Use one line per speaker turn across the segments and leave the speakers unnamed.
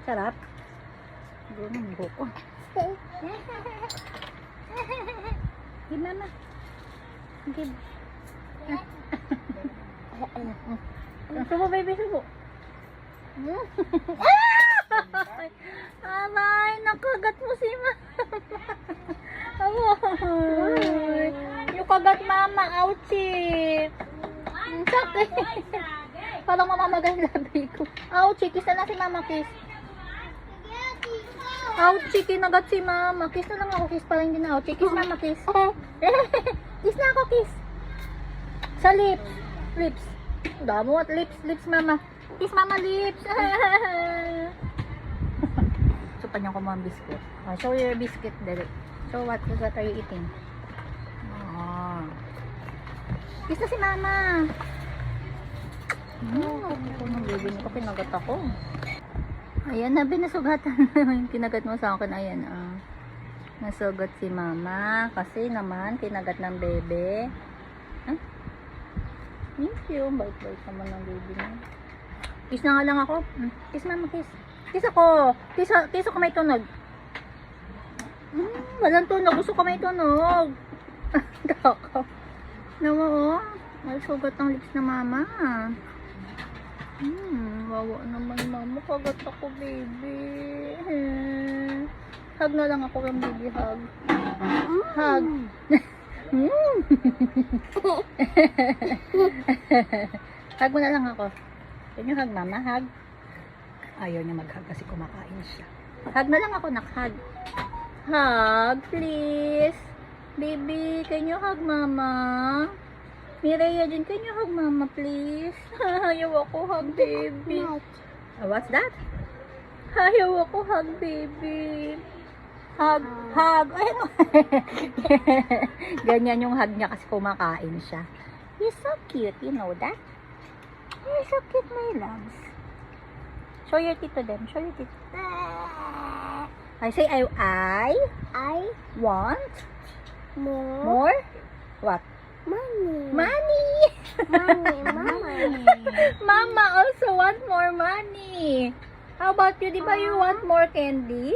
Sarap. Doon ang buko. Give mama. Give. Subo, baby, subo. Alay, nakagat mo si mama. Alay. Yung kagat mama, ouchie. Sakit. Parang mamamagal labi ko. Ouchie, kiss na lang si mama, kiss. Ouchie, kinagat si mama. Kiss na lang ako, kiss pa rin din na ouchie. Kiss mama, kiss. Kiss na ako, kiss. Sa lips. Lips. Damo at lips. Lips, mama. Kiss mama, lips. So, pa niyo ko mga biscuit. Oh, show your biscuit, dali. So, what are you eating? Oh. Kiss na si mama. Ako nang bibin ko, kinagat ako. Ayan na, binasugatan yung kinagat mo sa akin. Ayan, nasugat si mama. Kasi naman, kinagat ng bebe. Huh? Thank you. Bait-bait naman ng bebe niya. Kiss na nga lang ako. Kiss mama, kiss. Kiss ako. Kiss ako may tunog. Walang tunog. Gusto ko may tunog. Dako. Nawa, may sugat ng lips na mama. Wawa naman mama. Kagat ako, baby. Hug na lang ako ng baby, hug. Hug. Hug mo na lang ako. Can you hug mama? Hug. Ayaw niya mag-hug kasi kumakain siya. Hug na lang ako, nak-hug. Hug, please. Baby, can you hug mama? Mireya dyan, can you hug mama, please? Ayaw ako hug, baby. What's that? Ayaw ako hug, baby. Hug, hug. Ayun. Ganyan yung hug niya kasi kumakain siya. You're so cute, you know that? You're so cute, my loves. Show your teeth to them. Show your teeth. I say, I want more. What?
Money.
Money.
Money.
Mama also want more money. How about you? Di ba you want more candy?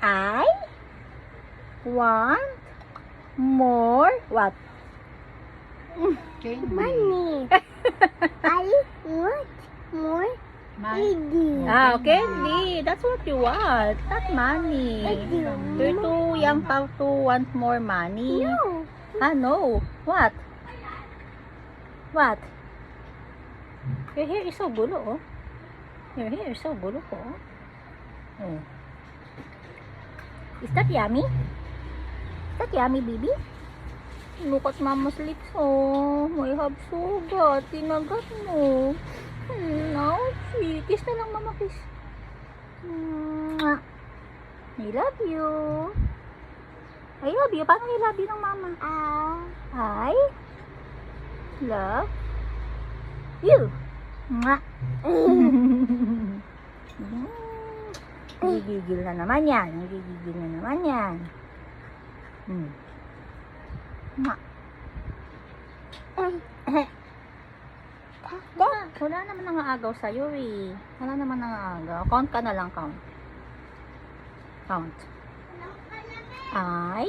I want more. What?
Money. I want more candy.
Candy. That's what you want. Not money. You're too young to want more money.
No.
No. What? What? Your hair is so gulo, oh. Your hair is so gulo po, oh. Is that yummy? Is that yummy, baby? Look at mama's lips, oh. May have sugat. Tinagat mo. Ouchie. Kiss na lang, mama, kiss. I love you. I love you. Paano I love you ng mama? I love you. Mwah. Gigigil na naman yan. Gigigil na naman yan. Mwah. Wala naman nangaagaw sa'yo eh. Wala naman nangaagaw. Count ka na lang, count. Count. I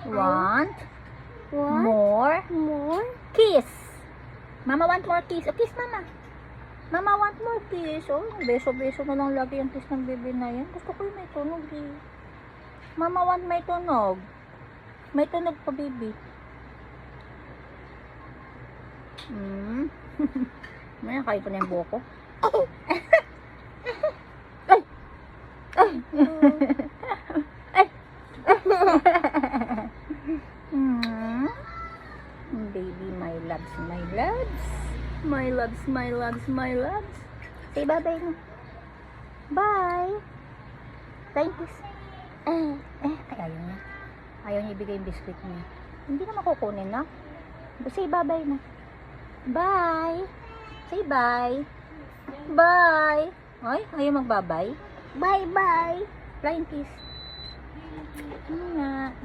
want more kiss. Mama want more kiss. Oh, kiss mama. Mama want more kiss. Oh, beso-beso na lang lagi yung kiss ng bebe na yan. Gusto ko yung may tunog eh. Mama want may tunog. May tunog pa, baby. May kain pa na yung buko. Baby, my loves, my loves. My loves, my loves, my loves. Say bye-bye na. Bye. Thank you. Ayaw niya. Ayaw niya ibigay yung biscuit niya. Hindi na makukunin na. Say bye-bye na. Bye. Say bye. Bye. Ay, ayaw magbabay.
Bye-bye.
Flying kiss.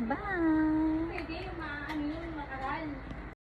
Bye.